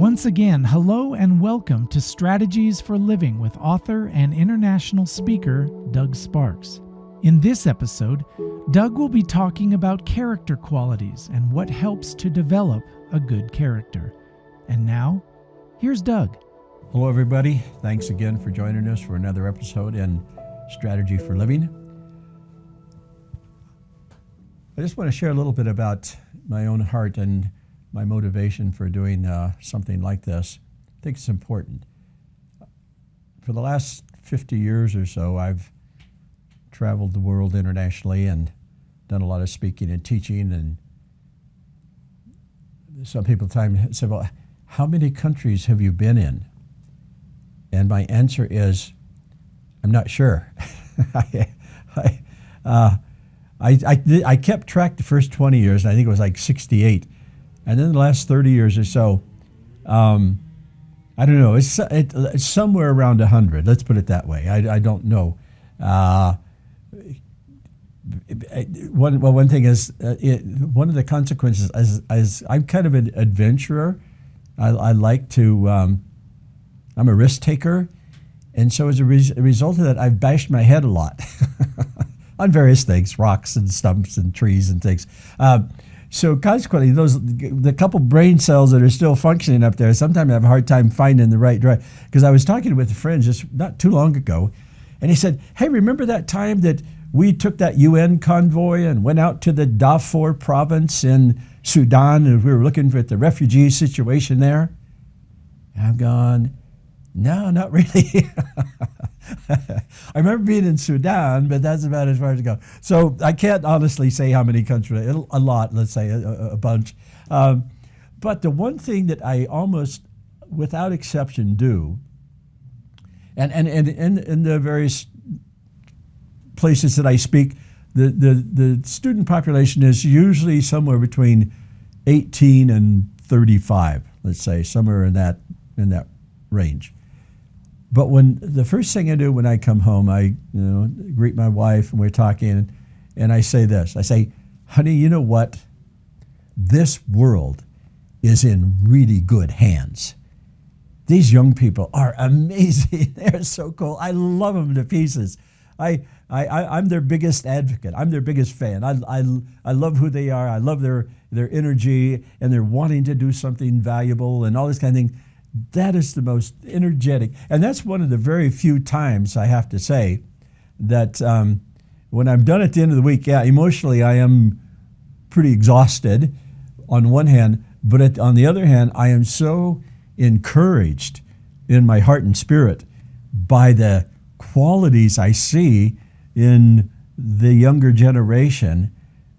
Once again, hello and welcome to Strategies for Living with author and international speaker Doug Sparks. In this episode, Doug will be talking about character qualities and what helps to develop a good character. And now, here's Doug. Hello, everybody. Thanks again for joining us for another episode in Strategy for Living. I just want to share a little bit about my own heart and my motivation for doing something like this. I think it's important. For the last 50 years or so, I've traveled the world internationally and done a lot of speaking and teaching. And some people say, well, how many countries have you been in? And my answer is, I'm not sure. I kept track the first 20 years, and I think it was like 68. And then the last 30 years or so, I don't know, it's somewhere around 100. Let's put it that way. I don't know. One thing is, one of the consequences is I'm kind of an adventurer. I like to, I'm a risk taker. And so as a result of that, I've bashed my head a lot on various things, rocks and stumps and trees and things. So consequently, the couple brain cells that are still functioning up there, sometimes I have a hard time finding the right direction. Because I was talking with a friend just not too long ago, and he said, hey, remember that time that we took that UN convoy and went out to the Darfur province in Sudan, and we were looking at the refugee situation there? And I'm going, no, not really. I remember being in Sudan, but that's about as far as I go. So I can't honestly say how many countries, a lot, let's say, a bunch. But the one thing that I almost, without exception, do, and in the various places that I speak, the student population is usually somewhere between 18 and 35, let's say, somewhere in that range. But the first thing I do when I come home, I greet my wife and we're talking, and I say this. I say, honey, you know what? This world is in really good hands. These young people are amazing. They're so cool. I love them to pieces. I'm their biggest advocate. I'm their biggest fan. I love who they are. I love their energy, and they're wanting to do something valuable and all this kind of thing. That is the most energetic, and that's one of the very few times I have to say that when I'm done at the end of the week, emotionally I am pretty exhausted on one hand, but on the other hand, I am so encouraged in my heart and spirit by the qualities I see in the younger generation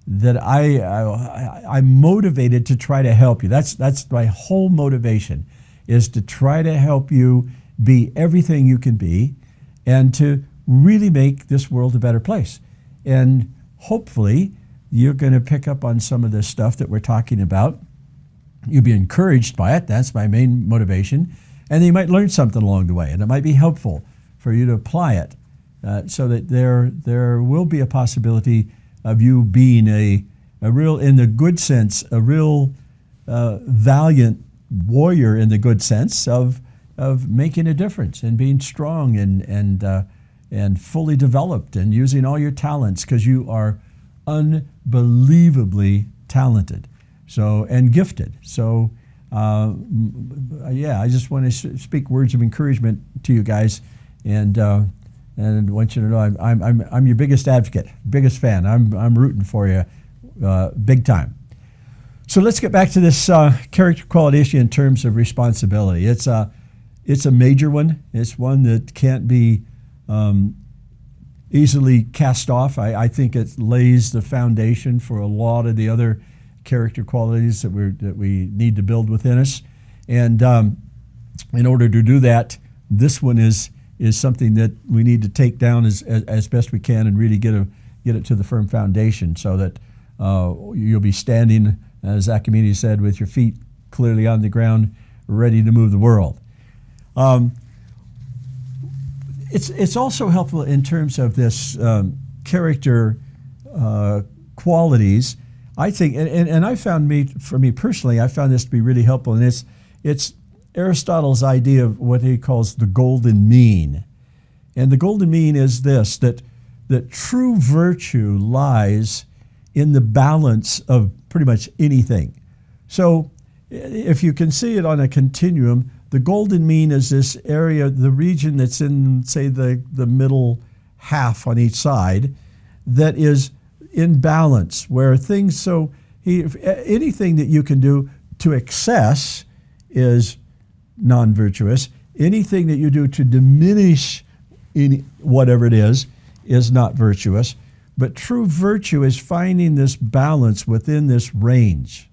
that I'm motivated to try to help you. That's my whole motivation, is to try to help you be everything you can be and to really make this world a better place. And hopefully you're going to pick up on some of this stuff that we're talking about. You'll be encouraged by it. That's my main motivation. And you might learn something along the way, and it might be helpful for you to apply it so that there will be a possibility of you being a real, in the good sense, a real valiant warrior in the good sense of making a difference and being strong and fully developed and using all your talents, because you are unbelievably talented and gifted. So I just want to speak words of encouragement to you guys, and want you to know I'm your biggest advocate, biggest fan. I'm rooting for you big time. So let's get back to this character quality issue in terms of responsibility. It's a major one. It's one that can't be easily cast off. I think it lays the foundation for a lot of the other character qualities that we need to build within us. And in order to do that, this one is something that we need to take down as best we can and really get it to the firm foundation, so that you'll be standing, as Zacchaeus said, with your feet clearly on the ground, ready to move the world. It's also helpful in terms of this character qualities. I think, and I found for me personally, I found this to be really helpful, and it's Aristotle's idea of what he calls the golden mean. And the golden mean is this, that true virtue lies in the balance of pretty much anything. So if you can see it on a continuum, the golden mean is this area, the region that's in, say, the middle half on each side, that is in balance, where things, anything that you can do to excess is non-virtuous. Anything that you do to diminish whatever it is not virtuous. But true virtue is finding this balance within this range.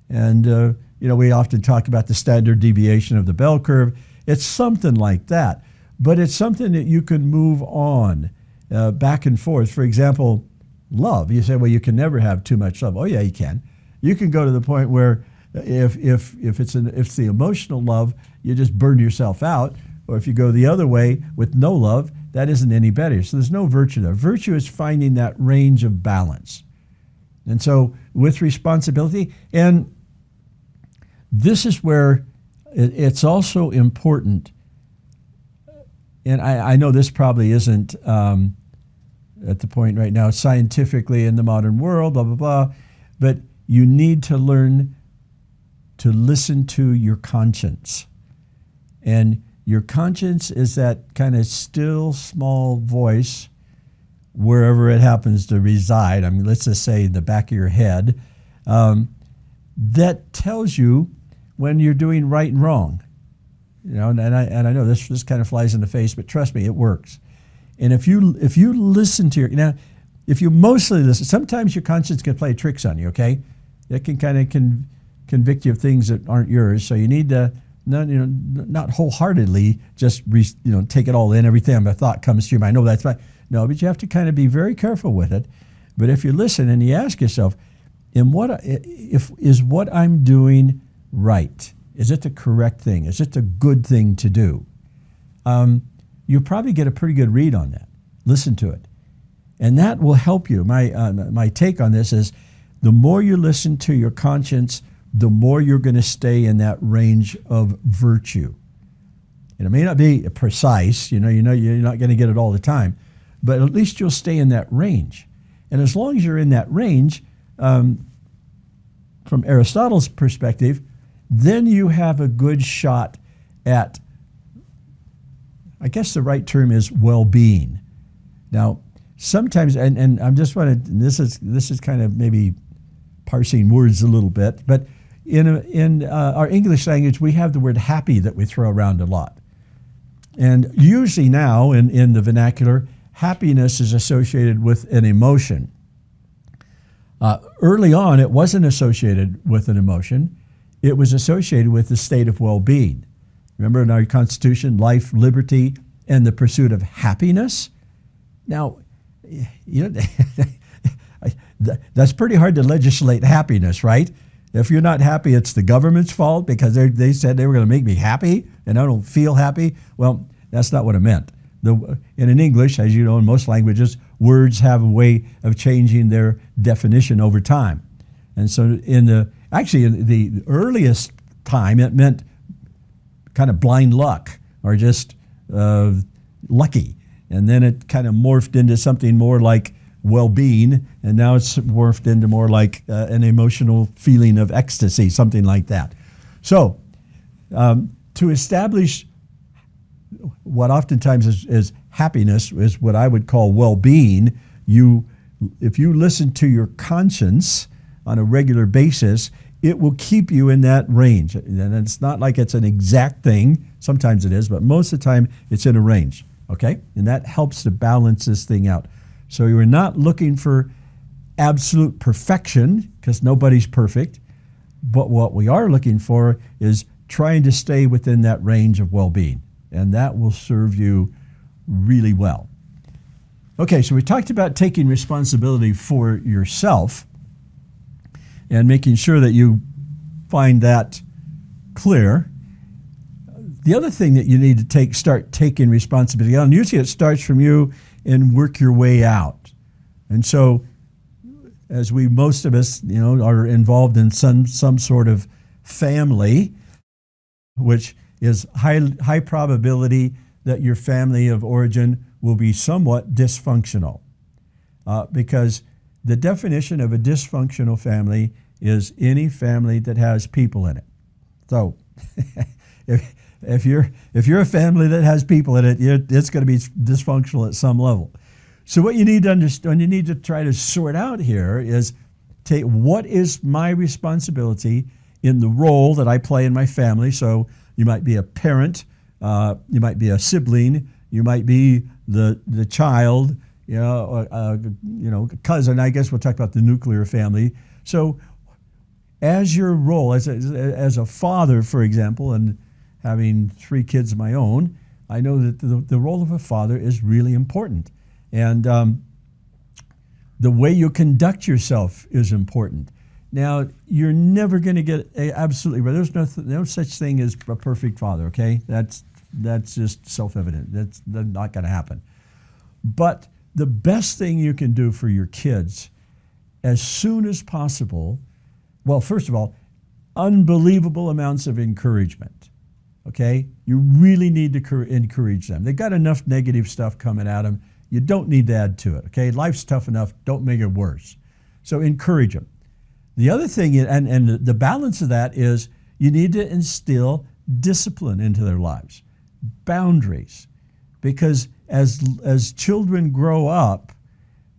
And we often talk about the standard deviation of the bell curve. It's something like that, but it's something that you can move on back and forth. For example, love. You say, well, you can never have too much love. Oh yeah, you can. You can go to the point where if it's the emotional love, you just burn yourself out. Or if you go the other way with no love, that isn't any better. So there's no virtue there. Virtue is finding that range of balance. And so with responsibility, and this is where it's also important, and I know this probably isn't at the point right now scientifically in the modern world, blah, blah, blah, but you need to learn to listen to your conscience. And your conscience is that kind of still, small voice, wherever it happens to reside. I mean, let's just say in the back of your head, that tells you when you're doing right and wrong. And I know this kind of flies in the face, but trust me, it works. And if you listen to if you mostly listen, sometimes your conscience can play tricks on you. Okay, it can kind of convict you of things that aren't yours. So you need to not wholeheartedly just take it all in. Every time a thought comes to your mind, no, that's right. No, but you have to kind of be very careful with it. But if you listen and you ask yourself, is what I'm doing right? Is it the correct thing? Is it the good thing to do? You probably get a pretty good read on that. Listen to it. And that will help you. My take on this is the more you listen to your conscience, the more you're going to stay in that range of virtue. And it may not be precise, you're not going to get it all the time, but at least you'll stay in that range. And as long as you're in that range, from Aristotle's perspective, then you have a good shot at, I guess the right term is well-being. Now, sometimes, and I'm just this is kind of maybe parsing words a little bit, but in our English language, we have the word happy that we throw around a lot. And usually now in the vernacular, happiness is associated with an emotion. Early on, it wasn't associated with an emotion. It was associated with the state of well-being. Remember in our Constitution, life, liberty, and the pursuit of happiness? Now, that's pretty hard to legislate happiness, right? If you're not happy, it's the government's fault because they said they were going to make me happy and I don't feel happy. Well, that's not what it meant. In English, as you know, in most languages, words have a way of changing their definition over time. And so in the earliest time, it meant kind of blind luck or just lucky. And then it kind of morphed into something more like well-being, and now it's morphed into more like an emotional feeling of ecstasy, something like that. So to establish what oftentimes is happiness is what I would call well-being. If you listen to your conscience on a regular basis, it will keep you in that range. And it's not like it's an exact thing. Sometimes it is, but most of the time it's in a range, okay? And that helps to balance this thing out. So you're not looking for absolute perfection, because nobody's perfect, but what we are looking for is trying to stay within that range of well-being, and that will serve you really well. Okay, so we talked about taking responsibility for yourself and making sure that you find that clear. The other thing that you need to start taking responsibility on, usually it starts from you and work your way out. And so, as most of us, are involved in some sort of family, which is high probability that your family of origin will be somewhat dysfunctional. Because the definition of a dysfunctional family is any family that has people in it. So if you're a family that has people in it, it's going to be dysfunctional at some level. So what you need to understand, you need to try to sort out here is what is my responsibility in the role that I play in my family. So you might be a parent, you might be a sibling, you might be the child, cousin. I guess we'll talk about the nuclear family. So as your role, as a father, for example, and having 3 kids of my own, I know that the role of a father is really important. And the way you conduct yourself is important. Now, you're never going to get absolutely right. There's no such thing as a perfect father, okay? That's just self-evident. That's not going to happen. But the best thing you can do for your kids as soon as possible, well, first of all, unbelievable amounts of encouragement, okay? You really need to encourage them. They've got enough negative stuff coming at them. You don't need to add to it, okay? Life's tough enough. Don't make it worse. So encourage them. The other thing, and the balance of that is you need to instill discipline into their lives, boundaries, because as children grow up,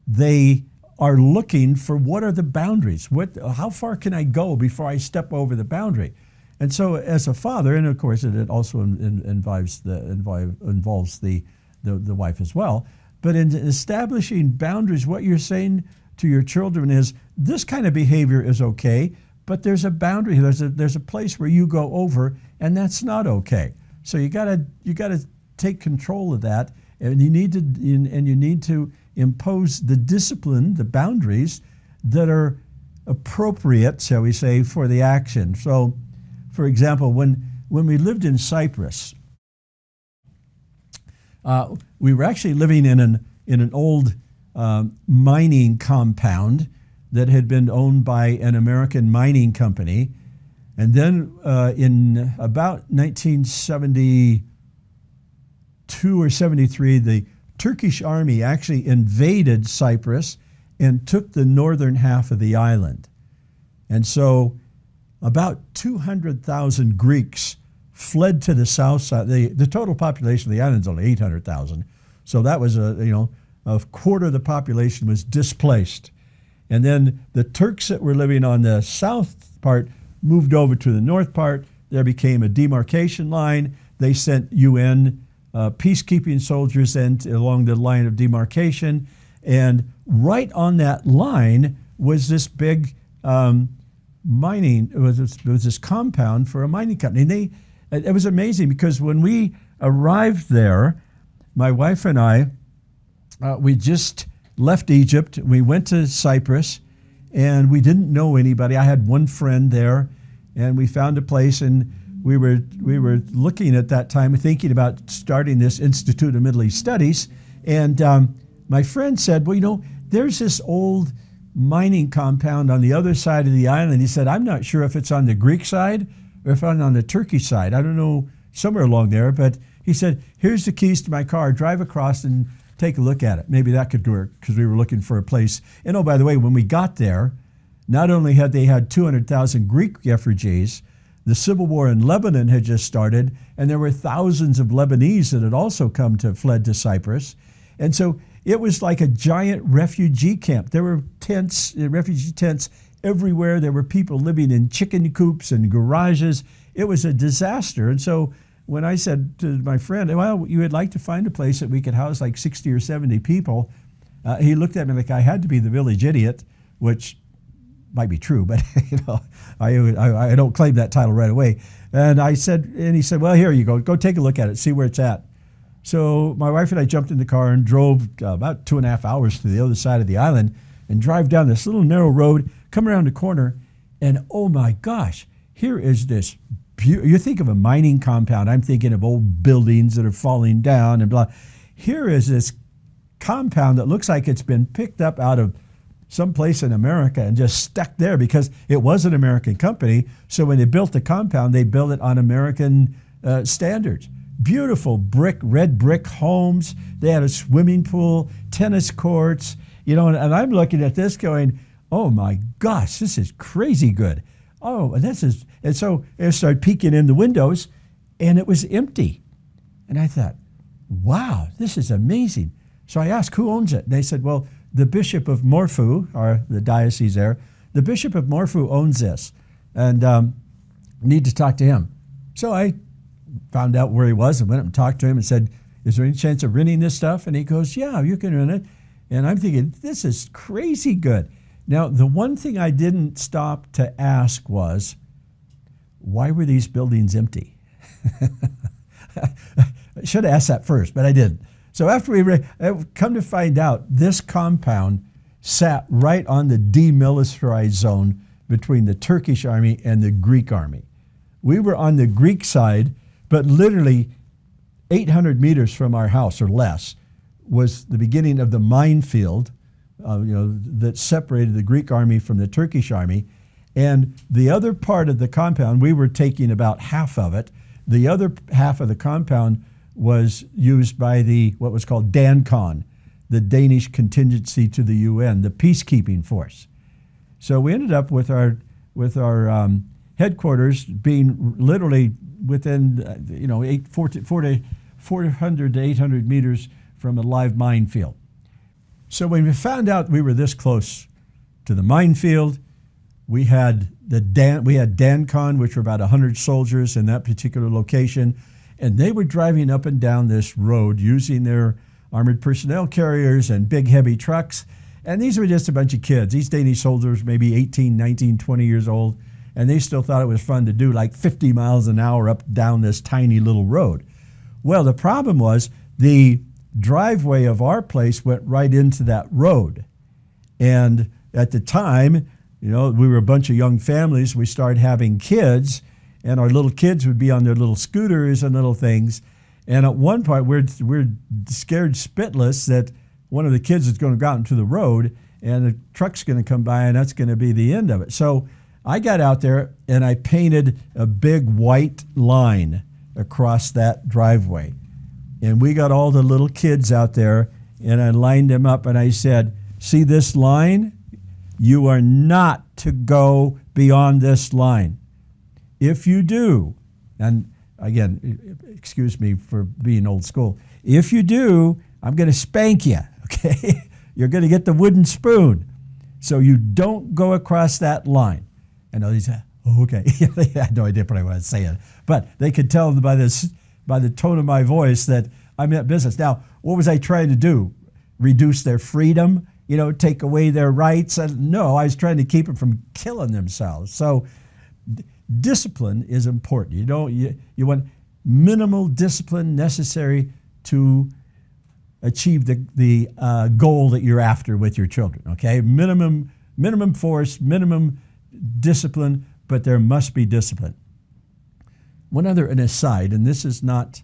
they are looking for what are the boundaries? How far can I go before I step over the boundary? And so as a father, and of course it also involves the wife as well, but in establishing boundaries, what you're saying to your children is this kind of behavior is okay, but there's a boundary. There's a place where you go over, and that's not okay. So you gotta take control of that, and you need to impose the discipline, the boundaries that are appropriate, shall we say, for the action. So, for example, when we lived in Cyprus, we were actually living in an old mining compound that had been owned by an American mining company. And then in about 1972 or 73, the Turkish army actually invaded Cyprus and took the northern half of the island. And so about 200,000 Greeks fled to the south side. The total population of the island is only 800,000. So that was a quarter of the population was displaced. And then the Turks that were living on the south part moved over to the north part. There became a demarcation line. They sent UN peacekeeping soldiers along the line of demarcation. And right on that line was this big mining, it was this compound for a mining company. And it was amazing because when we arrived there, my wife and I, we just left Egypt. We went to Cyprus, and we didn't know anybody. I had one friend there, and we found a place, and we were looking at that time, thinking about starting this Institute of Middle East Studies. And my friend said, well, there's this old mining compound on the other side of the island. He said, I'm not sure if it's on the Greek side or if it's on the Turkish side. I don't know, somewhere along there. But he said, here's the keys to my car. Drive across and take a look at it. Maybe that could work, because we were looking for a place. And oh, by the way, when we got there, not only had they had 200,000 Greek refugees, the civil war in Lebanon had just started, and there were thousands of Lebanese that had also fled to Cyprus. And so it was like a giant refugee camp. There were tents, refugee tents everywhere. There were people living in chicken coops and garages. It was a disaster. And so when I said to my friend, well, you would like to find a place that we could house like 60 or 70 people, he looked at me like I had to be the village idiot, which might be true, but I don't claim that title right away. And he said, well, here you go take a look at it, see where it's at. So my wife and I jumped in the car and drove about 2.5 hours to the other side of the island and drive down this little narrow road, come around the corner, and oh my gosh, here is this. You think of a mining compound, I'm thinking of old buildings that are falling down and blah. Here is this compound that looks like it's been picked up out of someplace in America and just stuck there because it was an American company. So when they built the compound, they built it on American standards. Beautiful red brick homes. They had a swimming pool, tennis courts, and I'm looking at this going, oh my gosh, this is crazy good. Oh, and so I started peeking in the windows and it was empty. And I thought, wow, this is amazing. So I asked, who owns it? They said, well, the Bishop of Morphu, or the diocese there, the Bishop of Morphu owns this, and need to talk to him. So I found out where he was and went up and talked to him and said, is there any chance of renting this stuff? And he goes, yeah, you can rent it. And I'm thinking, this is crazy good. Now, the one thing I didn't stop to ask was, why were these buildings empty? I should have asked that first, but I didn't. So after come to find out, this compound sat right on the demilitarized zone between the Turkish army and the Greek army. We were on the Greek side, but literally 800 meters from our house or less was the beginning of the minefield, that separated the Greek army from the Turkish army. And the other part of the compound, we were taking about half of it. The other half of the compound was used by what was called DANCON, the Danish contingency to the UN, the peacekeeping force. So we ended up with our headquarters being literally within 400 to 800 meters from a live minefield. So when we found out we were this close to the minefield, we had DANCON, which were about 100 soldiers in that particular location, and they were driving up and down this road using their armored personnel carriers and big heavy trucks. And these were just a bunch of kids. These Danish soldiers, maybe 18, 19, 20 years old, and they still thought it was fun to do like 50 miles an hour up down this tiny little road. Well, the problem was the driveway of our place went right into that road. And at the time, we were a bunch of young families. We started having kids, and our little kids would be on their little scooters and little things. And at one point, we're scared spitless that one of the kids is going to go out into the road, and a truck's going to come by, and that's going to be the end of it. So I got out there, and I painted a big white line across that driveway. And we got all the little kids out there, and I lined them up, and I said, see this line? You are not to go beyond this line. If you do, and again, excuse me for being old school, if you do, I'm going to spank you, okay? You're going to get the wooden spoon. So you don't go across that line. And all these, oh, okay. They had no idea what I was saying. But they could tell by the tone of my voice that I meant business. Now, what was I trying to do? Reduce their freedom? Take away their rights? No, I was trying to keep them from killing themselves. So discipline is important. You want minimal discipline necessary to achieve the goal that you're after with your children. Okay, minimum force, minimum discipline, but there must be discipline. One other an aside, and this is not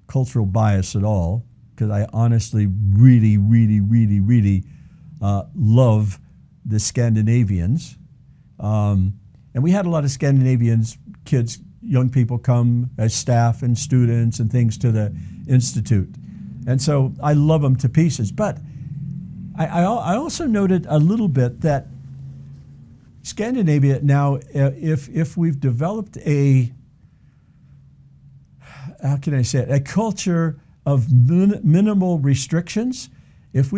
cultural bias at all, because I honestly really, really, really, really love the Scandinavians. And we had a lot of Scandinavians, kids, young people come as staff and students and things to the Institute. And so I love them to pieces. But I also noted a little bit that Scandinavia now, if we've developed a culture of minimal restrictions, if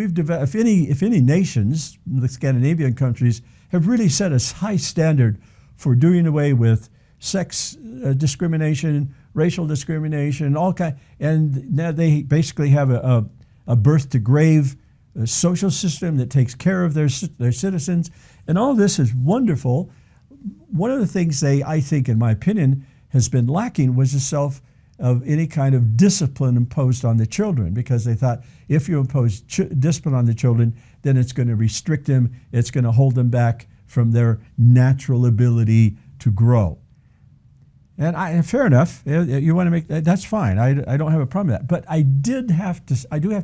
any nations, the Scandinavian countries, have really set a high standard for doing away with sex discrimination, racial discrimination, and now they basically have a birth to grave social system that takes care of their citizens, and all this is wonderful. One of the things I think, in my opinion, has been lacking was the self of any kind of discipline imposed on the children, because they thought if you impose discipline on the children, then it's going to restrict them, it's going to hold them back from their natural ability to grow. And fair enough, you want to make that's fine. I don't have a problem with that. But I do have to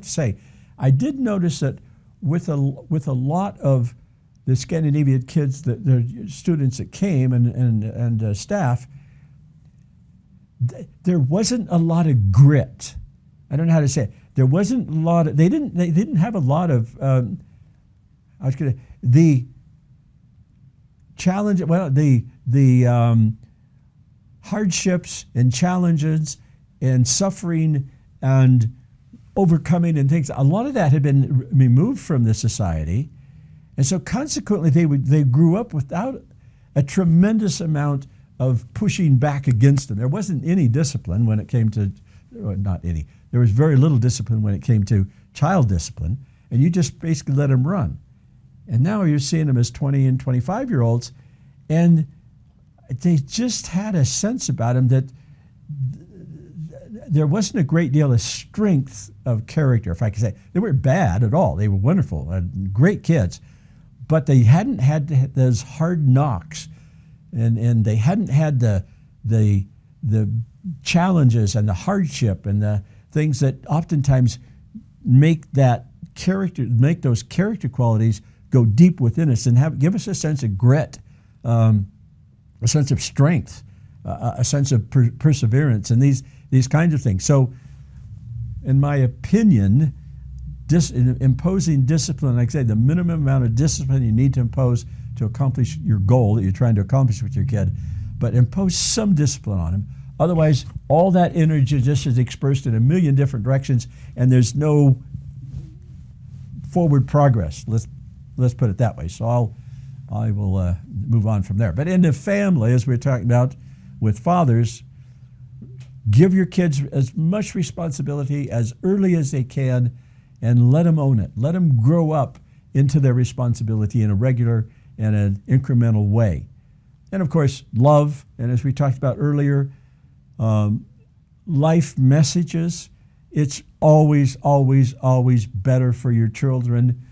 say, I did notice that with a lot of the Scandinavian kids, the students that came and staff, there wasn't a lot of grit. I don't know how to say it. There wasn't a lot of, they didn't have a lot of, the challenge, well, the hardships and challenges and suffering and overcoming and things, a lot of that had been removed from the society. And so consequently, they grew up without a tremendous amount of pushing back against them. There wasn't any discipline when it came to, not any, there was very little discipline when it came to child discipline, and you just basically let them run. And now you're seeing them as 20 and 25-year-olds, and they just had a sense about them that there wasn't a great deal of strength of character, if I could say. They weren't bad at all. They were wonderful and great kids, but they hadn't had those hard knocks, and they hadn't had the challenges and the hardship and the things that oftentimes make those character qualities go deep within us and give us a sense of grit, a sense of strength, a sense of perseverance, and these kinds of things. So, in my opinion, imposing discipline, like I say, the minimum amount of discipline you need to impose to accomplish your goal that you're trying to accomplish with your kid, but impose some discipline on him. Otherwise, all that energy just is dispersed in a million different directions, and there's no forward progress. Let's put it that way. So I will move on from there. But in the family, as we're talking about with fathers, give your kids as much responsibility as early as they can, and let them own it. Let them grow up into their responsibility in a regular and an incremental way. And of course, love, and as we talked about earlier, life messages. It's always, always, always better for your children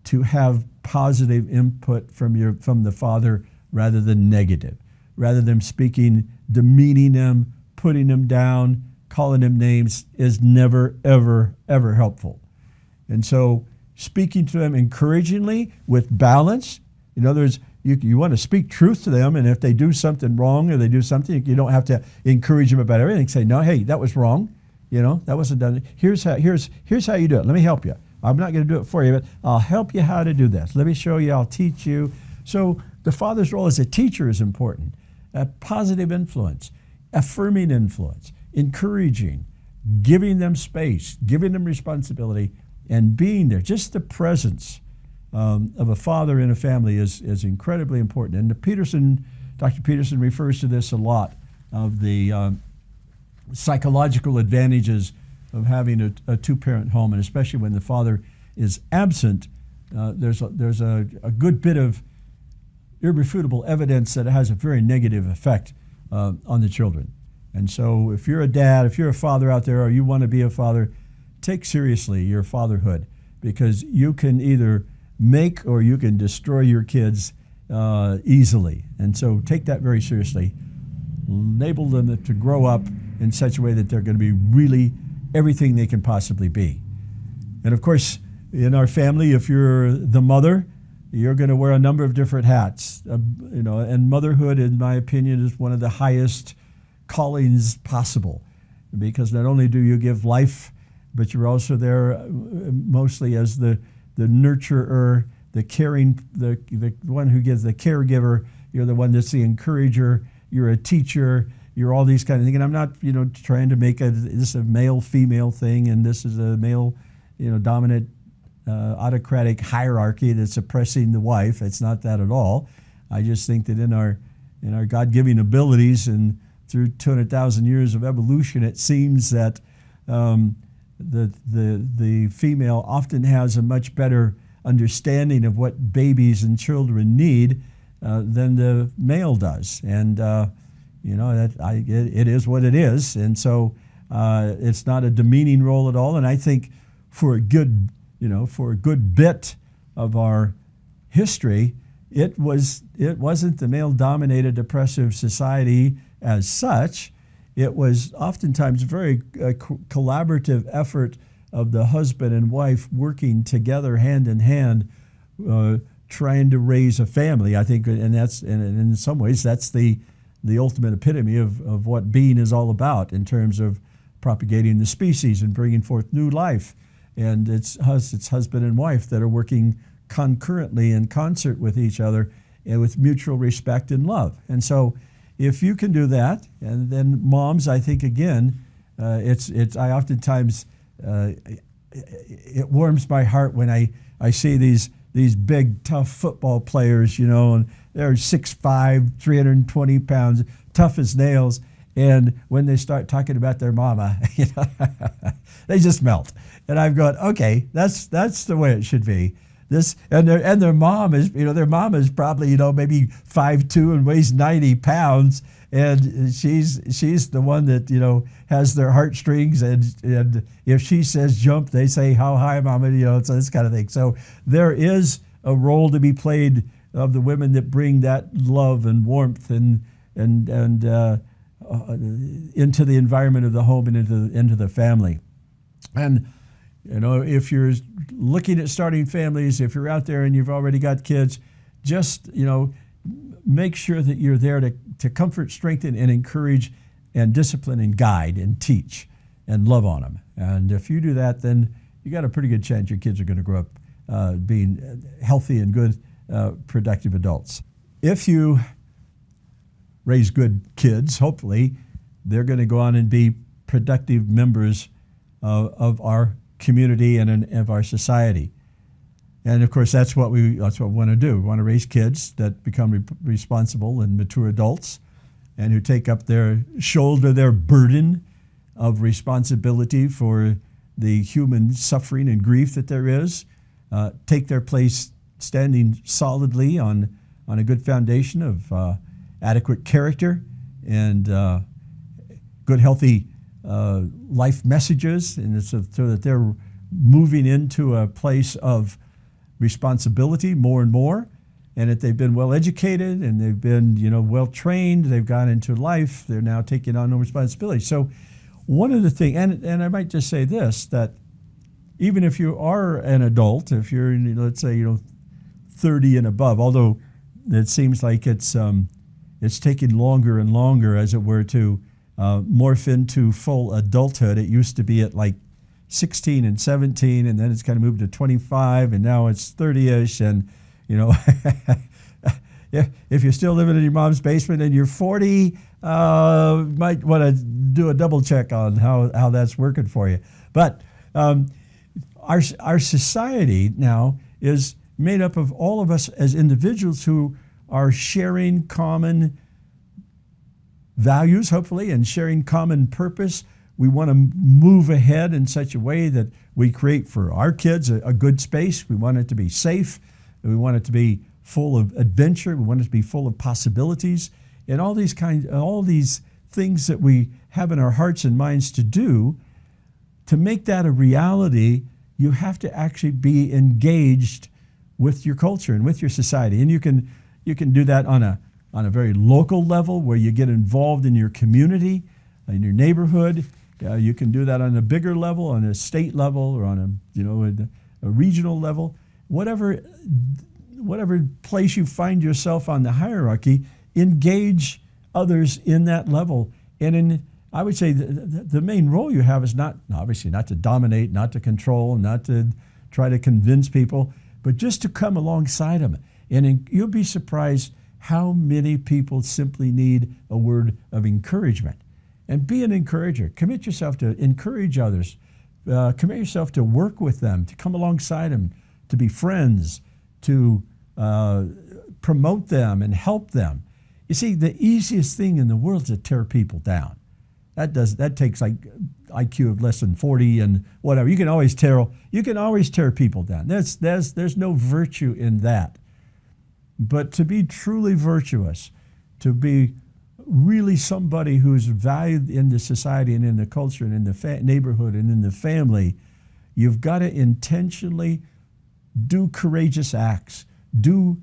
to have positive input from the father rather than negative, rather than speaking, demeaning them, putting them down, calling them names is never, ever, ever helpful. And so speaking to them encouragingly with balance, in other words, you want to speak truth to them, and if they do something wrong or they do something, you don't have to encourage them about everything. Say, no, hey, that was wrong. That wasn't done. Here's how you do it. Let me help you. I'm not going to do it for you, but I'll help you how to do this. Let me show you. I'll teach you. So the father's role as a teacher is important. A positive influence, affirming influence, encouraging, giving them space, giving them responsibility, and being there. Just the presence of a father in a family is incredibly important. And Dr. Peterson refers to this a lot, of the psychological advantages of having a two-parent home, and especially when the father is absent. There's a good bit of irrefutable evidence that it has a very negative effect on the children. And so if you're a dad, if you're a father out there, or you want to be a father, take seriously your fatherhood, because you can either make or you can destroy your kids easily. And so take that very seriously. Enable them to grow up in such a way that they're going to be really everything they can possibly be. And of course, in our family, if you're the mother, you're going to wear a number of different hats. And motherhood, in my opinion, is one of the highest callings possible, because not only do you give life, but you're also there mostly as the nurturer, the caring, the one who gives, the caregiver. You're the one that's the encourager. You're a teacher. You're all these kind of things. And I'm not, trying to make this a male-female thing, and this is a male, dominant, autocratic hierarchy that's oppressing the wife. It's not that at all. I just think that in our God-given abilities and through 200,000 years of evolution, it seems that the female often has a much better understanding of what babies and children need than the male does. And it is what it is. And so it's not a demeaning role at all. And I think for a good bit of our history, it wasn't the male-dominated oppressive society as such. It was oftentimes a very collaborative effort of the husband and wife working together hand in hand, trying to raise a family. I think, and in some ways that's the ultimate epitome of what being is all about in terms of propagating the species and bringing forth new life. And it's husband and wife that are working concurrently in concert with each other and with mutual respect and love. And so if you can do that, and then moms, I think again, I oftentimes, it warms my heart when I see these big tough football players, and they're 6'5", 320 pounds, tough as nails. And when they start talking about their mama, they just melt. And I've gone, okay, that's the way it should be. Their mom is, their mom is probably, maybe 5'2" and weighs 90 pounds. And she's the one that, has their heartstrings. And if she says jump, they say, how high, mama? So this kind of thing. So there is a role to be played of the women that bring that love and warmth and into the environment of the home and into the family. And if you're looking at starting families, if you're out there and you've already got kids, just make sure that you're there to comfort, strengthen, and encourage, and discipline, and guide, and teach, and love on them. And if you do that, then you got a pretty good chance your kids are going to grow up being healthy and good, productive adults. If you raise good kids, hopefully they're going to go on and be productive members of our community and of our society. And of course, that's what we want to do. We want to raise kids that become responsible and mature adults, and who take up their burden of responsibility for the human suffering and grief that there is, take their place standing solidly on a good foundation of adequate character and good, healthy life messages, and so that they're moving into a place of responsibility more and more, and that they've been well educated and they've been well trained, they've gone into life, they're now taking on no responsibility. So one of the things, and I might just say this, that even if you are an adult, if you're let's say 30 and above, although it seems like it's taking longer and longer, as it were, to morph into full adulthood. It used to be at like 16 and 17, and then it's kind of moved to 25, and now it's 30-ish. And if you're still living in your mom's basement and you're 40, might want to do a double check on how that's working for you. But our society now is made up of all of us as individuals who are sharing common values, hopefully, and sharing common purpose. We want to move ahead in such a way that we create for our kids a good space. We want it to be safe. We want it to be full of adventure. We want it to be full of possibilities, and all these things that we have in our hearts and minds to do. To make that a reality, you have to actually be engaged with your culture and with your society, and you can do that on a very local level, where you get involved in your community, in your neighborhood. You can do that on a bigger level, on a state level, or on a regional level. Whatever place you find yourself on the hierarchy, engage others in that level. And I would say the main role you have is obviously not to dominate, not to control, not to try to convince people, but just to come alongside them. And you'll be surprised how many people simply need a word of encouragement. And be an encourager. Commit yourself to encourage others. Commit yourself to work with them, to come alongside them, to be friends, to promote them and help them. You see, the easiest thing in the world is to tear people down. That takes like IQ of less than 40 and whatever. You can always tear people down. There's no virtue in that. But to be truly virtuous, to be really somebody who's valued in the society and in the culture and in the neighborhood and in the family, you've got to intentionally do courageous acts, do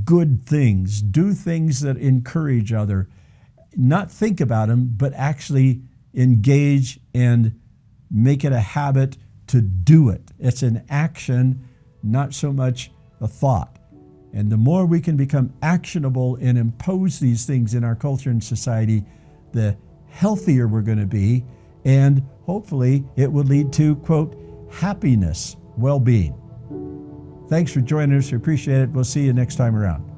good things, do things that encourage others. Not think about them, but actually engage and make it a habit to do it. It's an action, not so much a thought. And the more we can become actionable and impose these things in our culture and society, the healthier we're going to be, and hopefully it will lead to, quote, happiness, well-being. Thanks for joining us. We appreciate it. We'll see you next time around.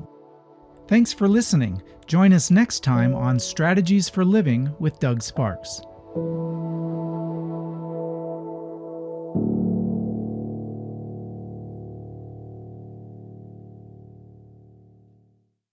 Thanks for listening. Join us next time on Strategies for Living with Doug Sparks.